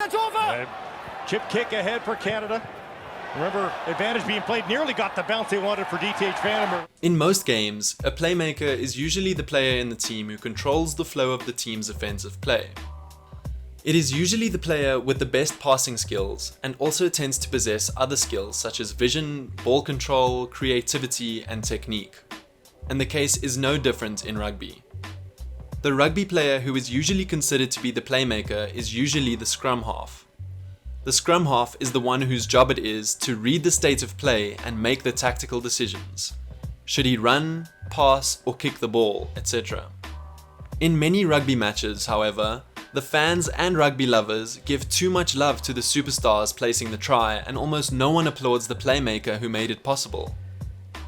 It's over. Chip kick ahead for Canada. Remember, advantage being played, nearly got the bounce they wanted for DTH Vandermeer. In most games, a playmaker is usually the player in the team who controls the flow of the team's offensive play. It is usually the player with the best passing skills and also tends to possess other skills such as vision, ball control, creativity, and technique. And the case is no different in rugby. The rugby player who is usually considered to be the playmaker is usually the scrum half. The scrum half is the one whose job it is to read the state of play and make the tactical decisions. Should he run, pass, or kick the ball, etc. In many rugby matches, however, the fans and rugby lovers give too much love to the superstars placing the try, and almost no one applauds the playmaker who made it possible.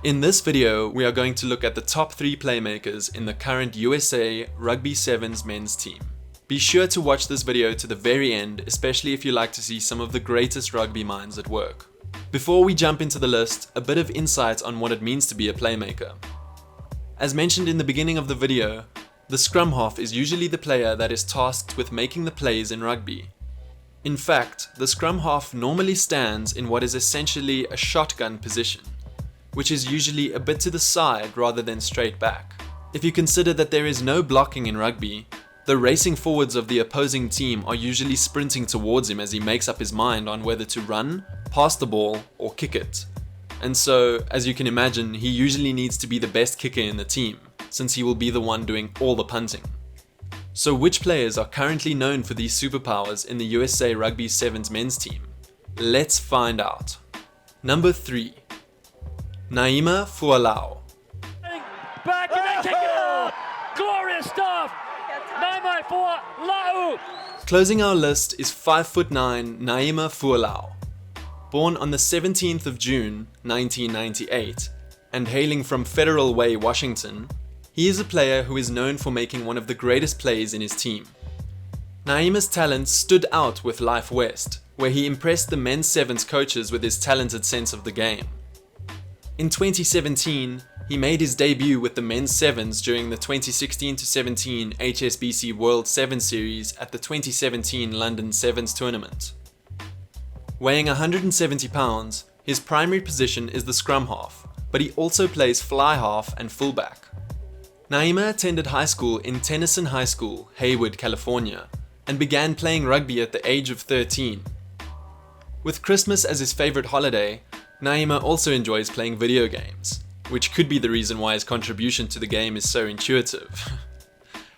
In this video, we are going to look at the top 3 playmakers in the current USA Rugby 7's men's team. Be sure to watch this video to the very end, especially if you like to see some of the greatest rugby minds at work. Before we jump into the list, a bit of insight on what it means to be a playmaker. As mentioned in the beginning of the video, the scrum half is usually the player that is tasked with making the plays in rugby. In fact, the scrum half normally stands in what is essentially a shotgun position, which is usually a bit to the side rather than straight back. If you consider that there is no blocking in rugby, the racing forwards of the opposing team are usually sprinting towards him as he makes up his mind on whether to run, pass the ball, or kick it. And so, as you can imagine, he usually needs to be the best kicker in the team, since he will be the one doing all the punting. So which players are currently known for these superpowers in the USA Rugby 7's men's team? Let's find out. Number 3. Naima Fualaau. Back and then kick it out! Glorious stuff! Naima Fualaau! Closing our list is 5'9" Naima Fualaau. Born on the 17th of June 1998 and hailing from Federal Way, Washington, he is a player who is known for making one of the greatest plays in his team. Naima's talents stood out with Life West, where he impressed the men's 7's coaches with his talented sense of the game. In 2017, he made his debut with the men's 7's during the 2016-17 HSBC World 7 Series at the 2017 London 7's tournament. Weighing 170 pounds, his primary position is the scrum half, but he also plays fly half and fullback. Naima attended high school in Tennyson High School, Hayward, California, and began playing rugby at the age of 13. With Christmas as his favorite holiday, Naima also enjoys playing video games, which could be the reason why his contribution to the game is so intuitive.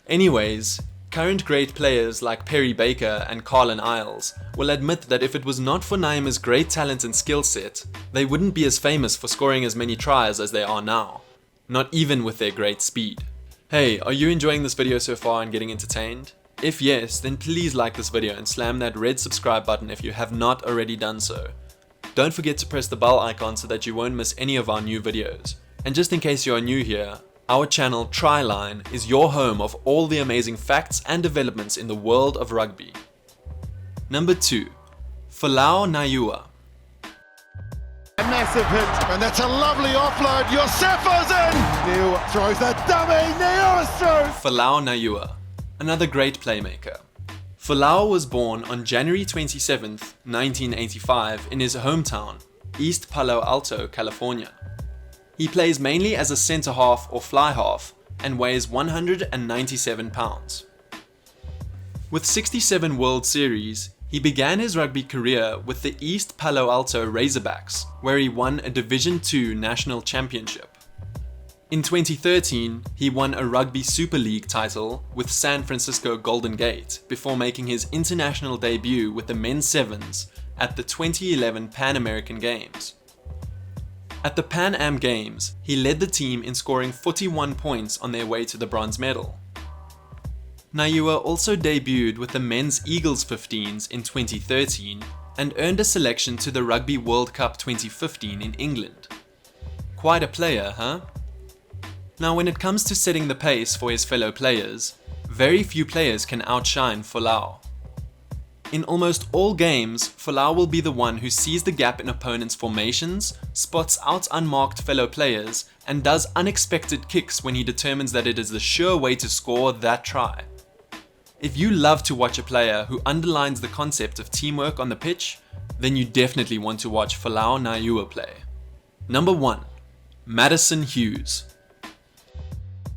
Anyways, current great players like Perry Baker and Carlin Isles will admit that if it was not for Naima's great talent and skill set, they wouldn't be as famous for scoring as many tries as they are now, not even with their great speed. Hey, are you enjoying this video so far and getting entertained? If yes, then please like this video and slam that red subscribe button if you have not already done so. Don't forget to press the bell icon so that you won't miss any of our new videos. And just in case you are new here, our channel Tryline is your home of all the amazing facts and developments in the world of rugby. Number 2. Folau Niua. A massive hit, and that's a lovely offload. Yosefo's in! Neil throws that dummy, Neil throws! Folau Niua, another great playmaker. Folau was born on January 27, 1985 in his hometown, East Palo Alto, California. He plays mainly as a centre half or fly half and weighs 197 pounds. With 67 World Series, he began his rugby career with the East Palo Alto Razorbacks, where he won a Division II national championship. In 2013, he won a Rugby Super League title with San Francisco Golden Gate before making his international debut with the men's 7's at the 2011 Pan American Games. At the Pan Am Games, he led the team in scoring 41 points on their way to the bronze medal. Niua also debuted with the men's Eagles 15s in 2013 and earned a selection to the Rugby World Cup 2015 in England. Quite a player, huh? Now when it comes to setting the pace for his fellow players, very few players can outshine Folau. In almost all games, Folau will be the one who sees the gap in opponents' formations, spots out unmarked fellow players, and does unexpected kicks when he determines that it is the sure way to score that try. If you love to watch a player who underlines the concept of teamwork on the pitch, then you definitely want to watch Folau Niua play. Number 1. Madison Hughes.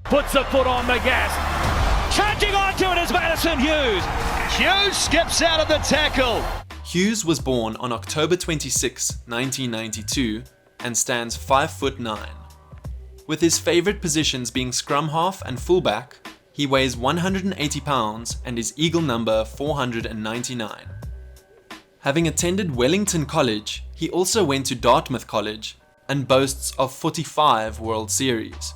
Puts the foot on the gas. Charging onto it is Madison Hughes. Hughes skips out of the tackle. Hughes was born on October 26, 1992 and stands 5'9". With his favourite positions being scrum half and fullback, he weighs 180 pounds and is Eagle number 499. Having attended Wellington College, he also went to Dartmouth College and boasts of 45 World Series.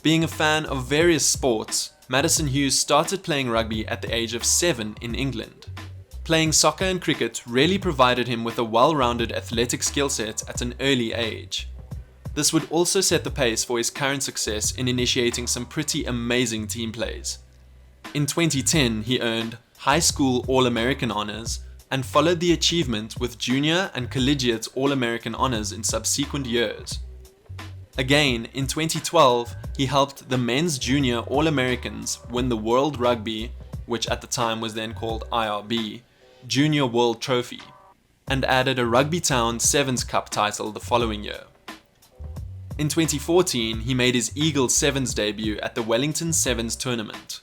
Being a fan of various sports, Madison Hughes started playing rugby at the age of 7 in England. Playing soccer and cricket really provided him with a well-rounded athletic skill set at an early age. This would also set the pace for his current success in initiating some pretty amazing team plays. In 2010, he earned High School All-American honours and followed the achievement with Junior and Collegiate All-American honours in subsequent years. Again, in 2012, he helped the Men's Junior All-Americans win the World Rugby, which at the time was then called IRB, Junior World Trophy, and added a Rugby Town 7's Cup title the following year. In 2014, he made his Eagle 7's debut at the Wellington 7's tournament.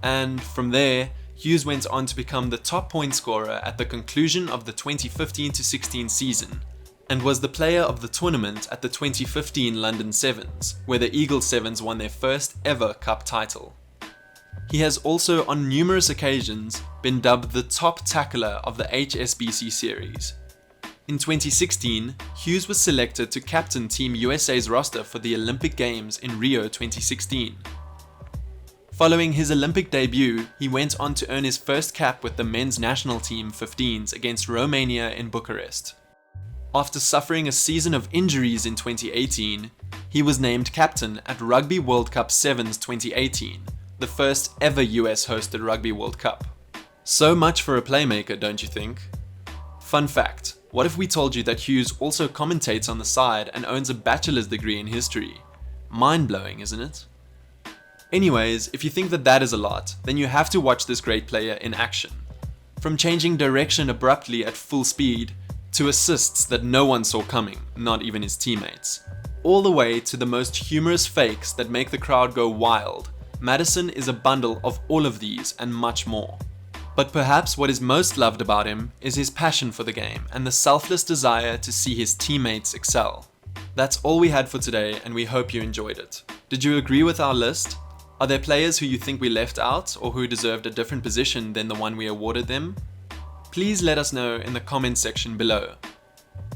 And from there, Hughes went on to become the top point scorer at the conclusion of the 2015-16 season, and was the player of the tournament at the 2015 London 7's, where the Eagle 7's won their first ever cup title. He has also on numerous occasions been dubbed the top tackler of the HSBC series. In 2016, Hughes was selected to captain Team USA's roster for the Olympic Games in Rio 2016. Following his Olympic debut, he went on to earn his first cap with the men's national team 15s against Romania in Bucharest. After suffering a season of injuries in 2018, he was named captain at Rugby World Cup 7's 2018, the first ever US hosted Rugby World Cup. So much for a playmaker, don't you think? Fun fact, what if we told you that Hughes also commentates on the side and owns a bachelor's degree in history? Mind-blowing, isn't it? Anyways, if you think that that is a lot, then you have to watch this great player in action. From changing direction abruptly at full speed, to assists that no one saw coming, not even his teammates, all the way to the most humorous fakes that make the crowd go wild, Madison is a bundle of all of these and much more. But perhaps what is most loved about him is his passion for the game and the selfless desire to see his teammates excel. That's all we had for today, and we hope you enjoyed it. Did you agree with our list? Are there players who you think we left out or who deserved a different position than the one we awarded them? Please let us know in the comments section below.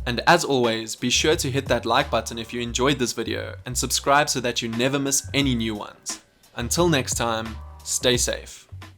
And as always, be sure to hit that like button if you enjoyed this video and subscribe so that you never miss any new ones. Until next time, stay safe.